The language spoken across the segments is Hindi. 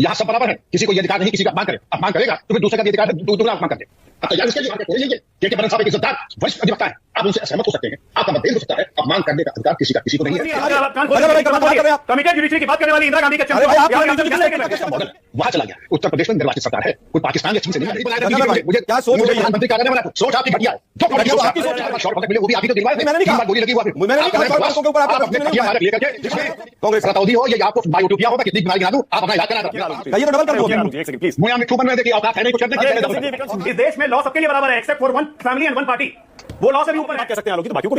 यहाँ सब बराबर है, किसी को ये अधिकार नहीं किसी का अपमान करे, अपमान करेगा तो फिर दूसरे का भी अधिकार दूसरा अपमान कर दे। अब तैयार इसके लिए के बनन साहब एक इज्जतदार वरिष्ठ अधिवक्ता है, आप उनसे असहमत हो सकते हैं, आपका मतभेद हो सकता है, अपमान करने का अधिकार किसी को नहीं है। कमिटेड जुडिशरी की बात करने वाली इंदिरा गांधी का वहां चला गया। उत्तर प्रदेश में निर्वाचित सरकार है, कोई पाकिस्तान या चीन से नहीं बनाया। मुझे क्या सोच प्रधानमंत्री कार्यालय में सोच आपकी घटिया है, जो आपकी सोच शॉर्ट मिले वो भी आप ही तो दिलवाए। मैंने नहीं कहा, गोली लगी हुआ कांग्रेस रतौदी हो या आपको बायोटोपिया हो, मैं कितनी बीमारी गिना दूं, आप अपना इलाज करा इस देश में लॉ सबके लिए बराबर है except for one family and one party. वो लॉ से भी ऊपर कह सकते हैं आलोक जी, तो बाकियों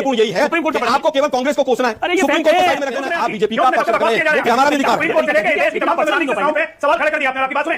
को यही है, आपको केवल कांग्रेस को कोसना है, सुप्रीम कोर्ट को साइड में रखना है, आप बीजेपी का पक्ष कर रहे हैं, हमारा भी अधिकार सवाल खड़े कर दिया आपने। आपकी बात सुने,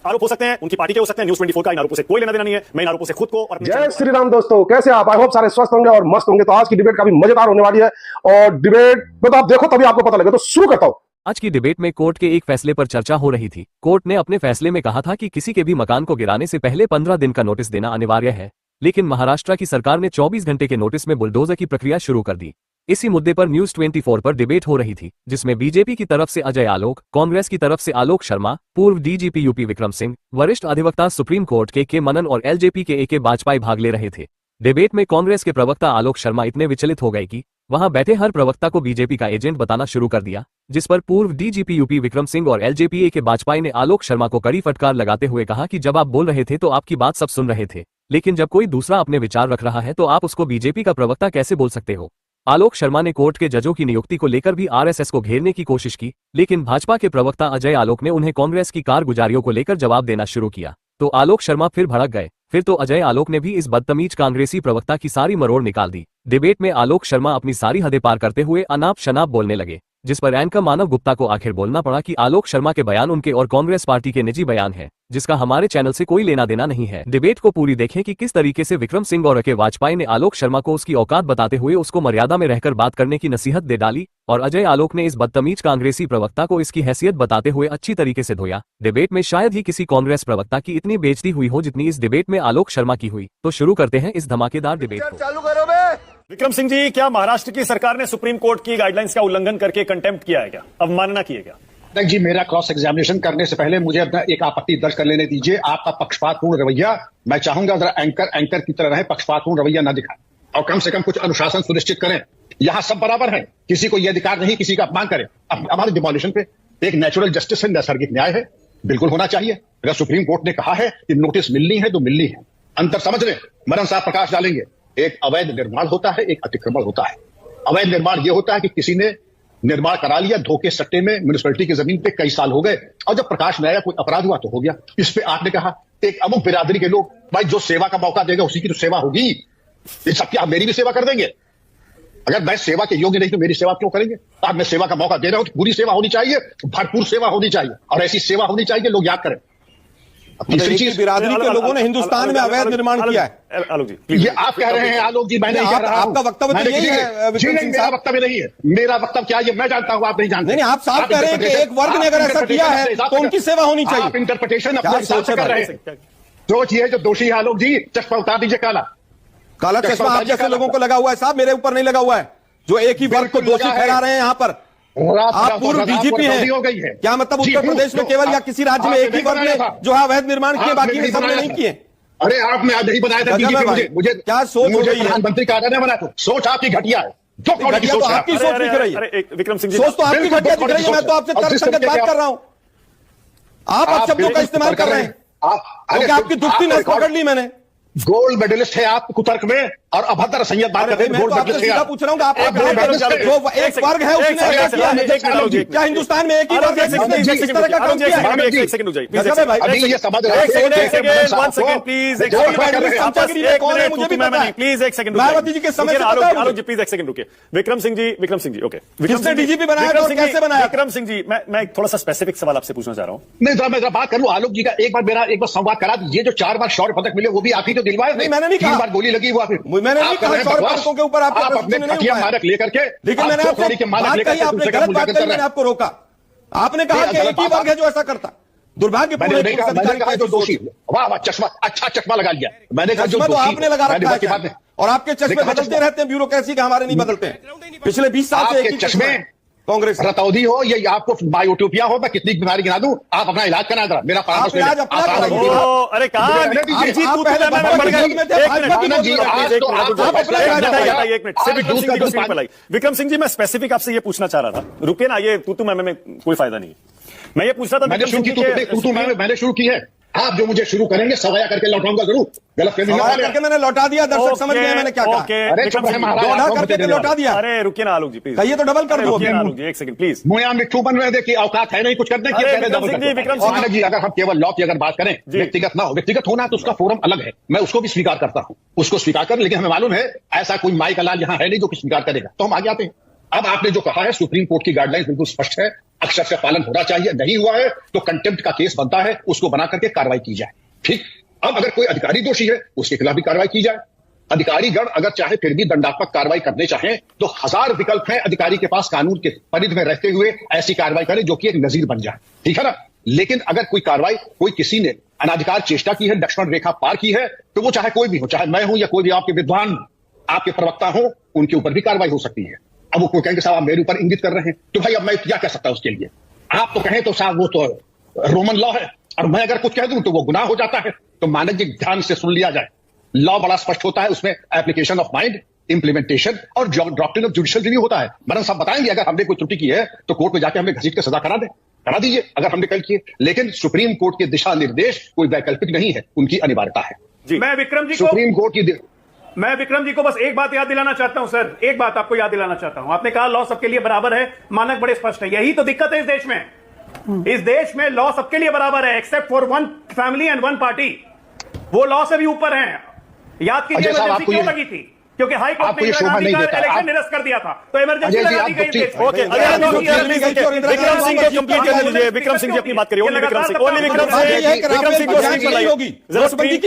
आरोप हो सकते हैं, उनकी पार्टी के हो सकते हैं, न्यूज़ 24 का इन आरोपों से कोई लेना देना नहीं है। मैं इन आरोपों से खुद को और जय श्री राम दोस्तों, कैसे आप? आई होप सारे स्वस्थ होंगे और मस्त होंगे। तो आज की डिबेट काफी मजेदार होने वाली है और डिबेट तो आप देखो तभी आपको पता लगे। तो शुरू करता हूं। आज की डिबेट में कोर्ट के एक फैसले पर चर्चा हो रही थी। कोर्ट ने अपने फैसले में कहा था कि किसी के भी मकान को गिराने से पहले 15 दिन का नोटिस देना अनिवार्य है, लेकिन महाराष्ट्र की सरकार ने 24 घंटे के नोटिस में बुलडोजर की प्रक्रिया शुरू कर दी। इसी मुद्दे पर न्यूज़ 24 पर डिबेट हो रही थी, जिसमें बीजेपी की तरफ से अजय आलोक, कांग्रेस की तरफ से आलोक शर्मा, पूर्व डीजीपी यूपी विक्रम सिंह, वरिष्ठ अधिवक्ता सुप्रीम कोर्ट के मनन और एलजेपी के ए वाजपेयी भाग ले रहे थे। डिबेट में कांग्रेस के प्रवक्ता आलोक शर्मा इतने विचलित हो गए कि वहां बैठे हर प्रवक्ता को बीजेपी का एजेंट बताना शुरू कर दिया, जिस पर पूर्व डीजीपी यूपी विक्रम सिंह और एलजेपी के वाजपेयी ने आलोक शर्मा को कड़ी फटकार लगाते हुए कहा कि जब आप बोल रहे थे तो आपकी बात सब सुन रहे थे, लेकिन जब कोई दूसरा अपने विचार रख रहा है तो आप उसको बीजेपी का प्रवक्ता कैसे बोल सकते हो। आलोक शर्मा ने कोर्ट के जजों की नियुक्ति को लेकर भी आरएसएस को घेरने की कोशिश की, लेकिन भाजपा के प्रवक्ता अजय आलोक ने उन्हें कांग्रेस की कारगुजारियों को लेकर जवाब देना शुरू किया, तो आलोक शर्मा फिर भड़क गए। फिर तो अजय आलोक ने भी इस बदतमीज कांग्रेसी प्रवक्ता की सारी मरोड़ निकाल दी। डिबेट में आलोक शर्मा अपनी सारी हदें पार करते हुए अनाप शनाप बोलने लगे, जिस पर एंकर मानव गुप्ता को आखिर बोलना पड़ा कि आलोक शर्मा के बयान उनके और कांग्रेस पार्टी के निजी बयान है, जिसका हमारे चैनल से कोई लेना देना नहीं है। डिबेट को पूरी देखें कि किस तरीके से विक्रम सिंह और के वाजपेयी ने आलोक शर्मा को उसकी औकात बताते हुए उसको मर्यादा में रहकर बात करने की नसीहत दे डाली, और अजय आलोक ने इस बदतमीज कांग्रेसी प्रवक्ता को इसकी हैसियत बताते हुए अच्छी तरीके से धोया। डिबेट में शायद ही किसी कांग्रेस प्रवक्ता की इतनी बेइज्जती हुई हो जितनी इस डिबेट में आलोक शर्मा की हुई। तो शुरू करते हैं इस धमाकेदार डिबेट को। चालू करो बे। विक्रम सिंह जी, क्या महाराष्ट्र की सरकार ने सुप्रीम कोर्ट की गाइडलाइंस का उल्लंघन करके कंटेम्प्ट किया है, क्या अवमानना की है क्या? नहीं जी, मेरा क्रॉस एग्जामिनेशन करने से पहले मुझे अपना एक आपत्ति दर्ज कर लेने दीजिए। आपका पक्षपातपूर्ण रवैया, मैं चाहूंगा जरा एंकर की तरह रहे, पक्षपातपूर्ण रवैया न दिखाएं और कम से कम कुछ अनुशासन सुनिश्चित करें। यहाँ सब बराबर है, किसी को यह अधिकार नहीं किसी का अपमान करे। हमारे डिमोलिशन पे एक नेचुरल जस्टिस है, नैसर्गिक न्याय है, बिल्कुल होना चाहिए। अगर सुप्रीम कोर्ट ने कहा है कि नोटिस मिलनी है तो मिलनी है। अंतर समझ लें, मरण साहब प्रकाश डालेंगे। एक अवैध निर्माण होता है, एक अतिक्रमण होता है। अवैध निर्माण यह होता है कि किसी ने निर्माण करा लिया धोखे सट्टे में म्युनिसिपैलिटी की जमीन पे, कई साल हो गए और जब प्रकाश में आया कोई अपराध हुआ तो हो गया। इस पे आपने कहा एक अमुक बिरादरी के लोग, भाई जो सेवा का मौका देगा उसी की तो सेवा होगी। ये सबकी आप मेरी भी सेवा कर देंगे? अगर मैं सेवा के योग्य नहीं तो मेरी सेवा क्यों करेंगे? आप मैं सेवा का मौका दे रहा हूं तो पूरी सेवा होनी चाहिए, भरपूर सेवा होनी चाहिए और ऐसी सेवा होनी चाहिए लोग याद करें। तीसरी चीज, बिरादरी के लोगों ने हिंदुस्तान में अवैध निर्माण किया है। आलोक जी, ये आप कह रहे हैं आलोक जी, मैं नहीं कह रहा हूं। आपका वक्तव्य तो यही है। मेरा वक्तव्य नहीं है। मेरा वक्तव्य क्या है मैं जानता हूं, आप नहीं जानते। नहीं, आप साफ कह रहे हैं कि एक वर्ग ने अगर ऐसा किया है तो उनकी सेवा होनी चाहिए। आप इंटरप्रिटेशन अपने हिसाब से कर रहे हैं। सोच ये जो दोषी है आलोक जी, चश्मा उतार दीजिए काला। काला चश्मा आप जैसे लोगों को लगा हुआ है साहब, मेरे ऊपर नहीं लगा हुआ है, जो एक ही वर्ग को दोषी ठहरा रहे हैं यहाँ पर। आप पूर्व डीजीपी हैं, क्या मतलब उत्तर प्रदेश में केवल या किसी राज्य में एक ही वर्ग ने जो है अवैध निर्माण किए, बाकी ने सबने नहीं किए? अरे आपने आज नहीं बनाया था डीजीपी। मुझे क्या सोच हो रही है? प्रधानमंत्री कार्यालय बनाया तो सोच आपकी घटिया है। जो घटिया तो आपकी सोच दिख रही है। विक्रम सिंह जी, सोच तो आपकी घटिया दिख रही है। मैं तो आपसे तर्कसंगत बात कर रहा हूं, आप अपशब्दों का इस्तेमाल कर रहे हैं क्योंकि आपकी दुखती नस पकड़ ली मैंने। गोल्ड मेडलिस्ट है आप कुतर्क में और अभद्र संयत बात करते हैं। गोल्ड मेडलिस्ट है। पूछ रहा हूं आप जो एक वर्ग है उसने ऐसा किया है, क्या हिंदुस्तान में एक ही वर्ग है जिसने इस तरह का काम किया है? एक सेकंड हो जाए भाई, अभी ये समझ रहे हैं। प्लीज एक सेकंड मायावती जी के समय आलोक जी प्लीज एक सेकंड रुकिए। विक्रम सिंह जी, ओके। किसने डीजीपी बनाया और कैसे बनाया? विक्रम सिंह जी, मैं थोड़ा सा स्पेसिफिक सवाल आपसे पूछना चाह रहा हूँ। नहीं, मैं बात करूँ आलोक जी का, एक बार संवाद करा दीजिए। जो 4 बार शौर्य पदक मिले वो भी आप ही तो दिलवाए। नहीं, मैंने नहीं कहा। 3 बार गोली लगी हुआ, फिर मैंने नहीं कहा शौर्य पदकों के ऊपर आप अपने खटिया मारक लेकर के, लेकिन मैंने आपको बात कही, आपने गलत बात कही, मैंने आपको रोका। आपने कहा कि एक ही वर्ग है जो ऐसा करता। दुर्भाग्यपूर्ण है जो दोषी। वाह वाह, चश्मा, अच्छा चश्मा लगा लिया मैंने कहा। चश्मा तो आपने लगा रखा है और आपके चश्मे बदलते रहते हैं, ब्यूरोक्रेसी का हमारे नहीं बदलते हैं। पिछले 20 साल से आपके चश्मे कांग्रेस रतौधी हो या आपको बायोटोपिया हो, मैं कितनी बीमारी गिना दूं, आप अपना इलाज करा जरा, मेरा परामर्श इलाज अपना करेंगे। अरे कहां एक मिनट विक्रम सिंह जी, मैं स्पेसिफिक आपसे ये पूछना चाह रहा था, रुके ना, ये तू मैं कोई फायदा नहीं है। मैं ये पूछ रहा था, मैंने शुरू की है, आप जो मुझे शुरू करेंगे सवाया करके लौटाऊंगा जरूर, गलत करके मैंने लौटा दिया, दर्शक समझ गए मैंने क्या कहा, करके लौटा दिया। अरे रुकिए ना आलोक जी प्लीज, कहिए तो डबल कर दो आलोक जी, एक सेकंड प्लीज। मुया मिट्टू बन रहे देखिए, औकात है नहीं कुछ करने की। विक्रम जी, अगर हम केवल लॉ की अगर बात करें, व्यक्तिगत ना हो, व्यक्तिगत होना तो उसका फोरम अलग है, मैं उसको भी स्वीकार करता हूं, उसको स्वीकार कर, लेकिन हमें मालूम है ऐसा कोई माई का लाल यहां है नहीं जो कि स्वीकार करेगा, तो हम आगे आते हैं। अब आपने जो कहा है, सुप्रीम कोर्ट की गाइडलाइंस बिल्कुल स्पष्ट है, अक्षर से पालन होना चाहिए, नहीं हुआ है तो कंटेम्प्ट का केस बनता है, उसको बना करके कार्रवाई की जाए। ठीक, अब अगर कोई अधिकारी दोषी है उसके खिलाफ भी कार्रवाई की जाए। अधिकारीगण अगर चाहे फिर भी दंडात्मक कार्रवाई करने चाहें तो हजार विकल्प हैं अधिकारी के पास, कानून के परिधि में रहते हुए ऐसी कार्रवाई करें जो कि एक नजीर बन जाए, ठीक है ना। लेकिन अगर कोई कार्रवाई, कोई किसी ने अनाधिकार चेष्टा की है, लक्ष्मण रेखा पार की है, तो वो चाहे कोई भी हो, चाहे मैं हूं या कोई भी आपके विद्वान, आपके प्रवक्ता हो, उनके ऊपर भी कार्रवाई हो सकती है। अब वो कोई कहेंगे साहब आप मेरे ऊपर इंगित कर रहे हैं, तो भाई अब मैं क्या कह सकता हूं उसके लिए। आप तो कहें तो साहब वो तो रोमन लॉ है, और मैं अगर कुछ कह दूं तो वो गुनाह हो जाता है। तो मानक जी ध्यान से सुन लिया जाए, लॉ बड़ा स्पष्ट होता है, उसमें एप्लीकेशन ऑफ माइंड, इंप्लीमेंटेशन और डॉक्ट्रिन ऑफ जुडिशियल रिव्यू होता है। मैडम साहब बताएंगे अगर हमने कोई त्रुटि की है तो कोर्ट में जाके हमें घसीट के सजा करा दीजिए अगर हमने कल की है, लेकिन सुप्रीम कोर्ट के दिशा निर्देश कोई वैकल्पिक नहीं है, उनकी अनिवार्यता है। मैं विक्रम जी सुप्रीम कोर्ट की मैं विक्रम जी को बस एक बात याद दिलाना चाहता हूं सर, एक बात आपको याद दिलाना चाहता हूं। आपने कहा लॉ सबके लिए बराबर है, मानक बड़े स्पष्ट है, यही तो दिक्कत है इस देश में। इस देश में लॉ सबके लिए बराबर है except for one family and one party, वो लॉ से भी ऊपर हैं। याद कीजिए इमरजेंसी क्यों लगी थी, क्योंकि हाई कोर्ट ने इलेक्शन निरस्त कर दिया था, तो इमरजेंसी लगा दी गई। ओके, विक्रम सिंह को कंप्लीट करने दीजिए, विक्रम सिंह जी अपनी बात करिए, विक्रम सिंह की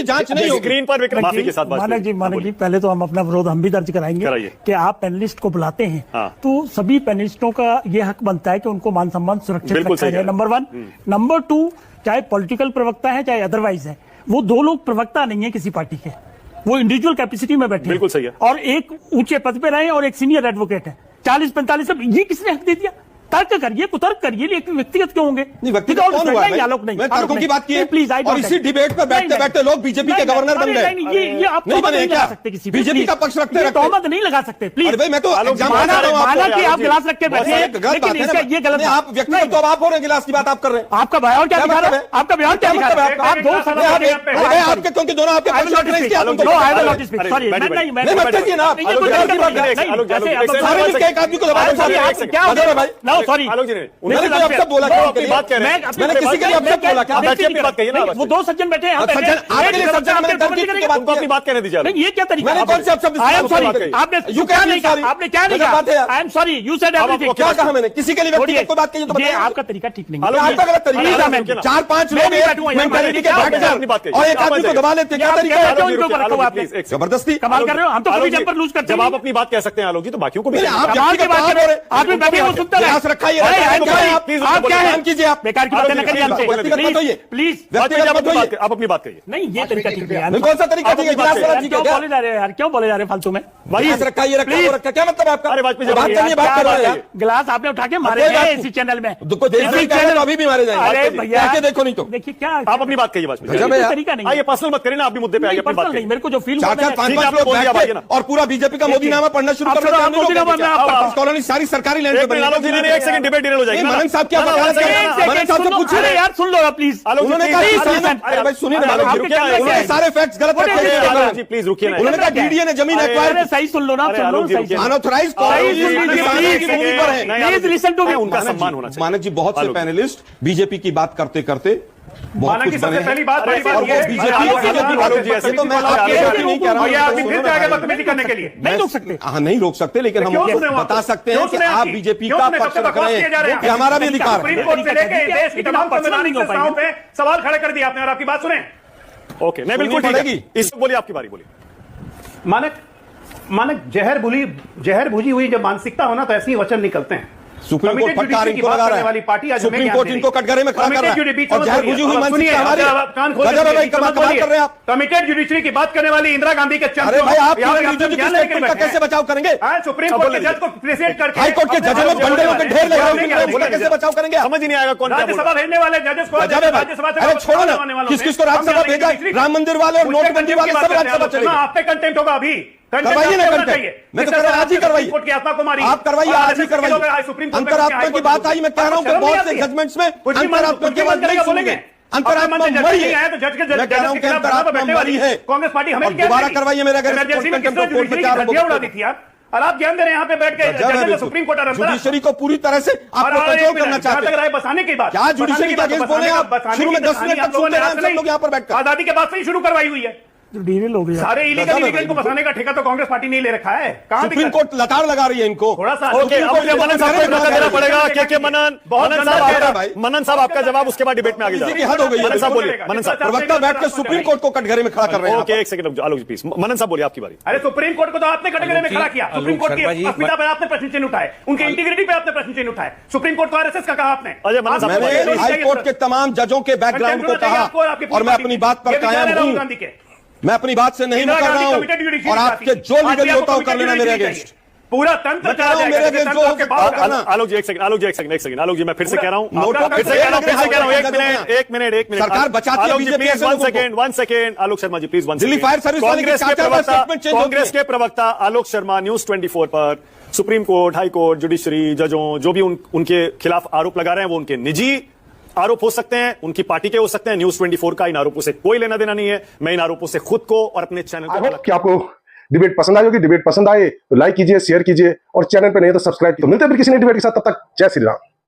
जांच नहीं होगी स्क्रीन पर। विक्रम माफी के साथ बात। मानक जी पहले तो हम अपना विरोध हम भी दर्ज कराएंगे कि आप पैनलिस्ट को बुलाते हैं तो सभी पैनलिस्टों का यह हक बनता है कि उनको मान सम्मान सुरक्षित रखा जाए, नंबर 1। नंबर 2, चाहे पॉलिटिकल प्रवक्ता है चाहे अदरवाइज है, वो दो लोग प्रवक्ता नहीं है किसी पार्टी के, वो इंडिविजुअल कैपेसिटी में बैठे, बिल्कुल सही है, और एक ऊंचे पद पे रहे और एक सीनियर एडवोकेट है, 40-45 सब, ये किसने हक दे दिया? तर्क करिए, कुतर्क करिए, लेकिन व्यक्तिगत क्यों होंगे? नहीं, व्यक्तिगत कौन हुआ है? मैं तर्कों की बात की है, प्लीज, और इसी डिबेट पर बैठते बैठते लोग बीजेपी के गवर्नर बन गए। ये आप नहीं लगा सकते किसी बीजेपी का पक्ष रखते तोहमत नहीं लगा सकते, प्लीज। मैं तो माना कि आप गिलास रख के बैठे हैं, लेकिन इसका ये गलत, आप व्यक्तिगत तो आप हो रहे हैं, गिलास की बात आप कर रहे हैं। आपका बयान क्या दिखा रहा है? आपका बयान क्या दिखा रहा है? आप दो आपके क्योंकि दोनों आपके मैंने किसी के लिए अपशब्द बोला क्या? वो दो सज्जन बैठे हैं, आपके लिए सज्जन उनको अपनी बात कहने दीजिए। ये क्या तरीका? मैंने कौन से अपशब्द? आई एम सॉरी, आपने क्या नहीं कहा? आपने क्या नहीं कहा? I am sorry, you said everything. क्या कहा मैंने? किसी के लिए व्यक्तिगत कोई बात कही तो बताइए। आपका तरीका ठीक नहीं है, आपका गलत तरीका। 4-5 लोग मेंटालिटी के बैठ जाते और एक आदमी को दबा लेते, क्या तरीका है? जबरदस्ती कमाल कर रहे हो। हम तो कभी टेंपर लूज करते हैं। जब आप अपनी बात कह सकते हैं आलोक जी, तो बाकियों को भी आप की बात कर रहे हैं। आपने बैठे वो सुनते रहे, रखा है, आप क्या है कीजिए, आप बेकार की बातें न करिए हमसे, प्लीज। आप अपनी बात कहिए। नहीं, ये तरीका ठीक नहीं है। कौन सा तरीका ठीक है? क्यों बोले जा रहे हैं यार, क्यों बोले जा रहे हैं फालतू में? गिलास रखा है, रखा, क्या मतलब आपका? अरे वाजपेयी बात करिए, बात कर रहे हैं। गिलास आपने उठा के मारे हैं इसी चैनल में, अभी भी मारे जाएंगे। अरे भैया देखो नहीं तो देखिए क्या आप अपनी बात कहिए। तरीका नहीं, ये पर्सनल मत करिए ना, आप भी मुद्दे पे आइए, अपनी बात करिए। मेरे को जो फील 4-5 लोग बैठ के और पूरा बीजेपी का मोदीनामा पढ़ना शुरू कर दिया। कॉलोनी सारी सरकारी लैंड पे बनी। एक सेकंड डिबेट डिले हो जाएगी। मनन साहब क्या वकालत कर रहे हैं? मनन साहब से पूछिए यार, सुन लो प्लीज। उन्होंने कहा भाई सुनिए ना, उन्होंने सारे फैक्ट्स गलत रखे। प्लीज रुकिए ना। उन्होंने कहा डीडीए ने जमीन एक्वायर, सही सुन लो ना, unauthorized please listen to me. उनका सम्मान होना चाहिए। मानक जी, बहुत से पैनलिस्ट बीजेपी की बात करते करते बहुत कुछ बने हैं। पहली बात बीजेपी तो मैं बदतमीजी करने के लिए नहीं रोक सकते। हाँ, नहीं रोक सकते, लेकिन हम बता सकते हैं कि आप बीजेपी का पक्ष रख रहे हैं, कि हमारा भी अधिकार है। देश की तमाम संवैधानिक संस्थाओं पे सवाल खड़े कर दिया आपने, और आपकी बात सुने। ओके, नहीं बिल्कुल ठीक है, इससे बोलिए, आपकी बारी बोलिए। मानक जहर बुझी हुई जब मानसिकता हो ना, तो ऐसे ही वचन निकलते हैं। सुप्रीम कोर्ट फटकार इनको लगा रहा है, सुप्रीम कोर्ट इनको कटघरे में खड़ा कर रहा है और जहर बुझी हुई मानसिकता हमारी गजब है भाई, कमाल कर रहे हैं आप। कमिटेड जुडिशरी की बात करने वाली इंदिरा गांधी के अरे भाई आप का कैसे बचाव करेंगे? सुप्रीम कोर्ट के जज को प्रेसिडेंट करके हाई कोर्ट के जजों में बंडलों के ढेर लगे, बोला कैसे बचाव करेंगे? समझ ही नहीं आएगा कौन राज्यसभा भेजने वाले जजेस को राज्यसभा से अरे छोड़ो ना, किस किस को राज्यसभा भेजा? राम मंदिर वाले और नोटबंदी वाले सब राज्यसभा चले गए। आप पे कंटेंट होगा अभी, करवाइए ना कंटेंट, मैं तो कह रहा हूं आज ही करवाइए, आप करवाइए, आज ही करवाइए। अंतरात्मा की बात आई, मैं कह रहा हूं कि बहुत से जजमेंट्स में अंतरात्मा की बात नहीं सुनेंगे, अंतरात्मा मरी है, मैं कह रहा हूं कि अंतरात्मा मरी है। कांग्रेस पार्टी हमें दोबारा करवाइए मेरा उड़ा दी थी आप, और आप ज्ञान दे रहे हैं यहाँ पे बैठ के सुप्रीम कोर्ट जुडिशरी को पूरी तरह से आप कंट्रोल करना चाहते हैं। बसाने की बात क्या जुडिशरी का अगेंस्ट बोले आप? शुरू में 10 मिनट तक सुनते रहे सब लोग यहाँ पर बैठकर, आजादी के बाद से ही शुरू करवाई हुई है। डील हो गया, सारे इलीगल को बसाने का ठेका तो कांग्रेस पार्टी नहीं ले रखा है। सुप्रीम कोर्ट लताड़ लगा रही है इनको थोड़ा सा। मनन साहब आपका जवाब, उसके बाद डिबेट में आगे जाओ। हद हो गई है, मनन साहब बोलिए, मनन साहब प्रवक्ता बैठ के सुप्रीम कोर्ट को कटघरे में खड़ा कर रहे हैं। ओके, एक सेकंड आलोक जी प्लीज, मनन साहब बोलिए, आपकी बारी। अरे सुप्रीम कोर्ट को तो आपने कटघरे में खड़ा किया, सुप्रीम कोर्ट की अस्मिता पर आपने प्रश्न चिन्ह उठाए, उनके इंटीग्रिटी पे आपने प्रश्न चिन्ह उठाए, सुप्रीम कोर्ट को आरएसएस का कहा आपने। मैंने हाई कोर्ट के तमाम जजों के बैकग्राउंड को कहा और मैं अपनी बात पर कायम हूं, मैं अपनी बात से नहीं मुकर रहा हूं और आपके जो लीगल होता हो कर लेना मेरे अगेंस्ट, पूरा तंत्र मेरे अगेंस्ट जो। आलोक जी एक सेकंड, आलोक जी मैं फिर से कह रहा हूं, एक मिनट सरकार बचाती है बीजेपी से। One second Alok Sharma ji please, Delhi fire service Congress के प्रवक्ता आलोक शर्मा न्यूज 24 पर supreme court, high court, judiciary, जजों जो भी उनके खिलाफ आरोप लगा रहे हैं वो उनके निजी आरोप हो सकते हैं, उनकी पार्टी के हो सकते हैं। न्यूज 24 का इन आरोपों से कोई लेना देना नहीं है। मैं इन आरोपोों से खुद को और अपने चैनल को कि आपको डिबेट पसंद आई होगी। डिबेट पसंद आए तो लाइक कीजिए, शेयर कीजिए और चैनल पे नहीं तो सब्सक्राइब कीजिए। मिलते हैं फिर किसी नई डिबेट के साथ, तब तक जय श्री राम।